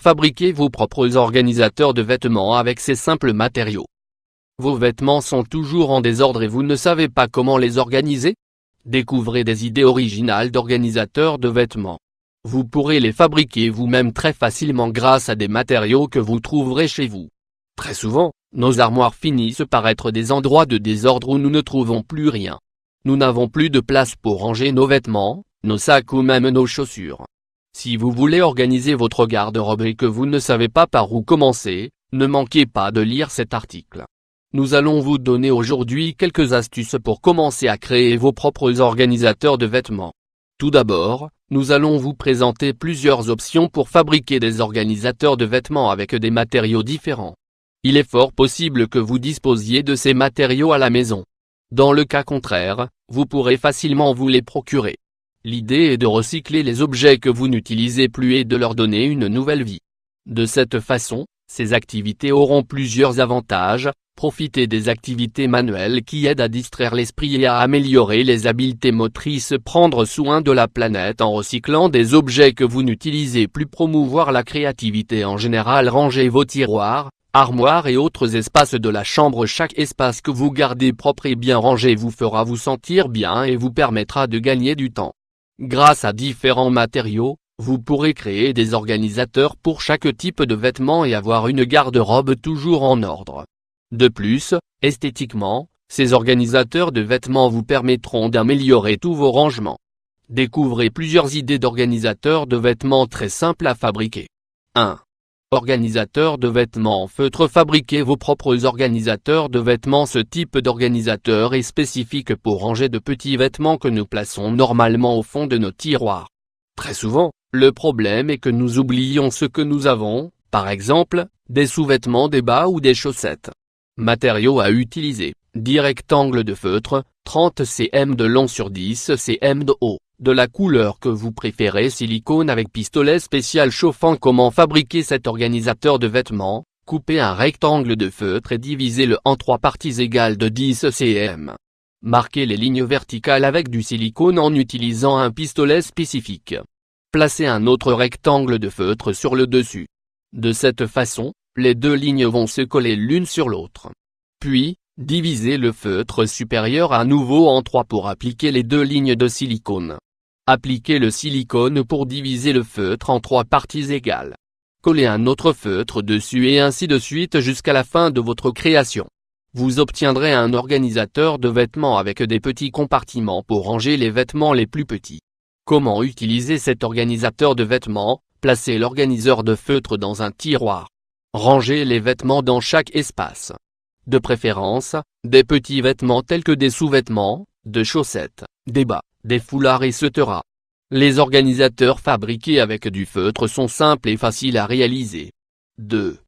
Fabriquez vos propres organisateurs de vêtements avec ces simples matériaux. Vos vêtements sont toujours en désordre et vous ne savez pas comment les organiser? Découvrez des idées originales d'organisateurs de vêtements. Vous pourrez les fabriquer vous-même très facilement grâce à des matériaux que vous trouverez chez vous. Très souvent, nos armoires finissent par être des endroits de désordre où nous ne trouvons plus rien. Nous n'avons plus de place pour ranger nos vêtements, nos sacs ou même nos chaussures. Si vous voulez organiser votre garde-robe et que vous ne savez pas par où commencer, ne manquez pas de lire cet article. Nous allons vous donner aujourd'hui quelques astuces pour commencer à créer vos propres organisateurs de vêtements. Tout d'abord, nous allons vous présenter plusieurs options pour fabriquer des organisateurs de vêtements avec des matériaux différents. Il est fort possible que vous disposiez de ces matériaux à la maison. Dans le cas contraire, vous pourrez facilement vous les procurer. L'idée est de recycler les objets que vous n'utilisez plus et de leur donner une nouvelle vie. De cette façon, ces activités auront plusieurs avantages. Profitez des activités manuelles qui aident à distraire l'esprit et à améliorer les habiletés motrices. Prendre soin de la planète en recyclant des objets que vous n'utilisez plus. Promouvoir la créativité en général. Rangez vos tiroirs, armoires et autres espaces de la chambre. Chaque espace que vous gardez propre et bien rangé vous fera vous sentir bien et vous permettra de gagner du temps. Grâce à différents matériaux, vous pourrez créer des organisateurs pour chaque type de vêtements et avoir une garde-robe toujours en ordre. De plus, esthétiquement, ces organisateurs de vêtements vous permettront d'améliorer tous vos rangements. Découvrez plusieurs idées d'organisateurs de vêtements très simples à fabriquer. 1. Organisateur de vêtements en feutre. Fabriquez vos propres organisateurs de vêtements. Ce type d'organisateur est spécifique pour ranger de petits vêtements que nous plaçons normalement au fond de nos tiroirs. Très souvent, le problème est que nous oublions ce que nous avons, par exemple, des sous-vêtements, des bas ou des chaussettes. Matériaux à utiliser: 10 rectangles de feutre, 30 cm de long sur 10 cm de haut, de la couleur que vous préférez. Silicone avec pistolet spécial chauffant. Comment fabriquer cet organisateur de vêtements? Coupez un rectangle de feutre et divisez-le en 3 parties égales de 10 cm. Marquez les lignes verticales avec du silicone en utilisant un pistolet spécifique. Placez un autre rectangle de feutre sur le dessus. De cette façon, les deux lignes vont se coller l'une sur l'autre. Puis, divisez le feutre supérieur à nouveau en 3 pour appliquer les deux lignes de silicone. Appliquez le silicone pour diviser le feutre en 3 parties égales. Collez un autre feutre dessus et ainsi de suite jusqu'à la fin de votre création. Vous obtiendrez un organisateur de vêtements avec des petits compartiments pour ranger les vêtements les plus petits. Comment utiliser cet organisateur de vêtements? Placez l'organiseur de feutre dans un tiroir. Rangez les vêtements dans chaque espace. De préférence, des petits vêtements tels que des sous-vêtements, de chaussettes, des bas, des foulards etc. Les organisateurs fabriqués avec du feutre sont simples et faciles à réaliser. 2.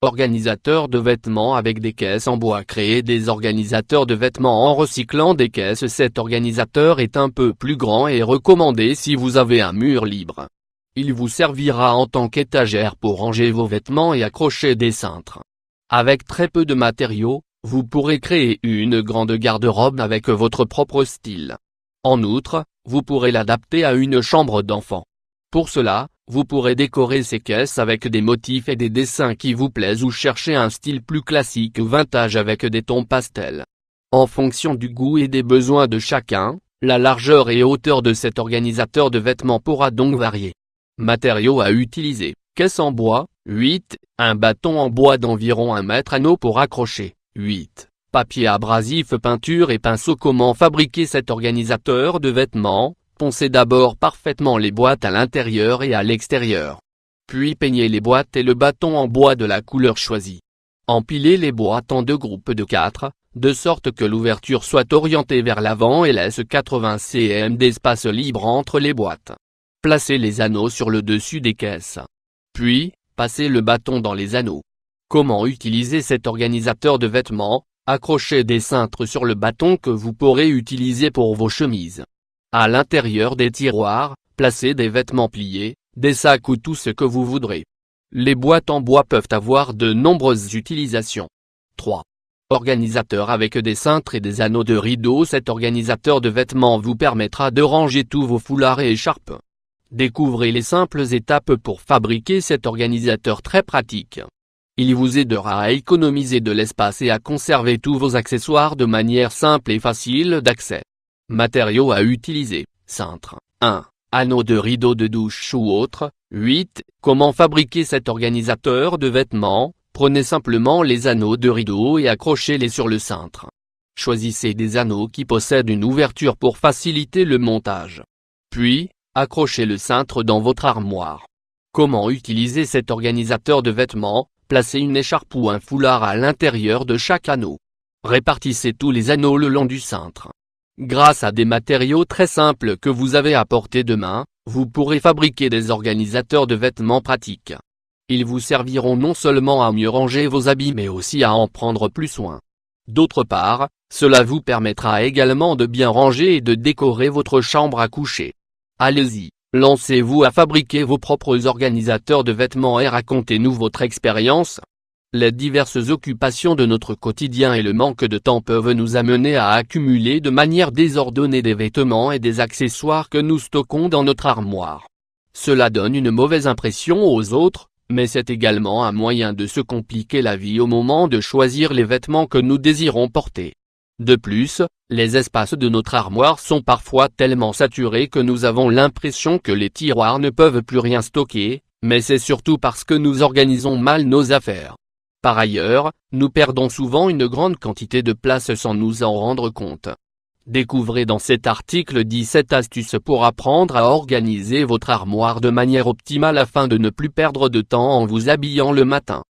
Organisateur de vêtements avec des caisses en bois. Créez des organisateurs de vêtements en recyclant des caisses. Cet organisateur est un peu plus grand et recommandé si vous avez un mur libre. Il vous servira en tant qu'étagère pour ranger vos vêtements et accrocher des cintres. Avec très peu de matériaux, vous pourrez créer une grande garde-robe avec votre propre style. En outre, vous pourrez l'adapter à une chambre d'enfant. Pour cela, vous pourrez décorer ces caisses avec des motifs et des dessins qui vous plaisent ou chercher un style plus classique ou vintage avec des tons pastels. En fonction du goût et des besoins de chacun, la largeur et hauteur de cet organisateur de vêtements pourra donc varier. Matériaux à utiliser: caisse en bois, 8, un bâton en bois d'environ 1 mètre, anneau pour accrocher, 8, papier abrasif, peinture et pinceau. Comment fabriquer cet organisateur de vêtements? Poncez d'abord parfaitement les boîtes à l'intérieur et à l'extérieur. Puis peignez les boîtes et le bâton en bois de la couleur choisie. Empilez les boîtes en 2 groupes de 4, de sorte que l'ouverture soit orientée vers l'avant et laisse 80 cm d'espace libre entre les boîtes. Placez les anneaux sur le dessus des caisses. Puis, passez le bâton dans les anneaux. Comment utiliser cet organisateur de vêtements? Accrochez des cintres sur le bâton que vous pourrez utiliser pour vos chemises. À l'intérieur des tiroirs, placez des vêtements pliés, des sacs ou tout ce que vous voudrez. Les boîtes en bois peuvent avoir de nombreuses utilisations. 3. Organisateur avec des cintres et des anneaux de rideau. Cet organisateur de vêtements vous permettra de ranger tous vos foulards et écharpes. Découvrez les simples étapes pour fabriquer cet organisateur très pratique. Il vous aidera à économiser de l'espace et à conserver tous vos accessoires de manière simple et facile d'accès. Matériaux à utiliser, cintre, 1. Anneaux de rideau de douche ou autre. 8. Comment fabriquer cet organisateur de vêtements? Prenez simplement les anneaux de rideau et accrochez-les sur le cintre. Choisissez des anneaux qui possèdent une ouverture pour faciliter le montage. Puis, accrochez le cintre dans votre armoire. Comment utiliser cet organisateur de vêtements? Placez une écharpe ou un foulard à l'intérieur de chaque anneau. Répartissez tous les anneaux le long du cintre. Grâce à des matériaux très simples que vous avez à portée de main, vous pourrez fabriquer des organisateurs de vêtements pratiques. Ils vous serviront non seulement à mieux ranger vos habits mais aussi à en prendre plus soin. D'autre part, cela vous permettra également de bien ranger et de décorer votre chambre à coucher. Allez-y, lancez-vous à fabriquer vos propres organisateurs de vêtements et racontez-nous votre expérience. Les diverses occupations de notre quotidien et le manque de temps peuvent nous amener à accumuler de manière désordonnée des vêtements et des accessoires que nous stockons dans notre armoire. Cela donne une mauvaise impression aux autres, mais c'est également un moyen de se compliquer la vie au moment de choisir les vêtements que nous désirons porter. De plus, les espaces de notre armoire sont parfois tellement saturés que nous avons l'impression que les tiroirs ne peuvent plus rien stocker, mais c'est surtout parce que nous organisons mal nos affaires. Par ailleurs, nous perdons souvent une grande quantité de place sans nous en rendre compte. Découvrez dans cet article 17 astuces pour apprendre à organiser votre armoire de manière optimale afin de ne plus perdre de temps en vous habillant le matin.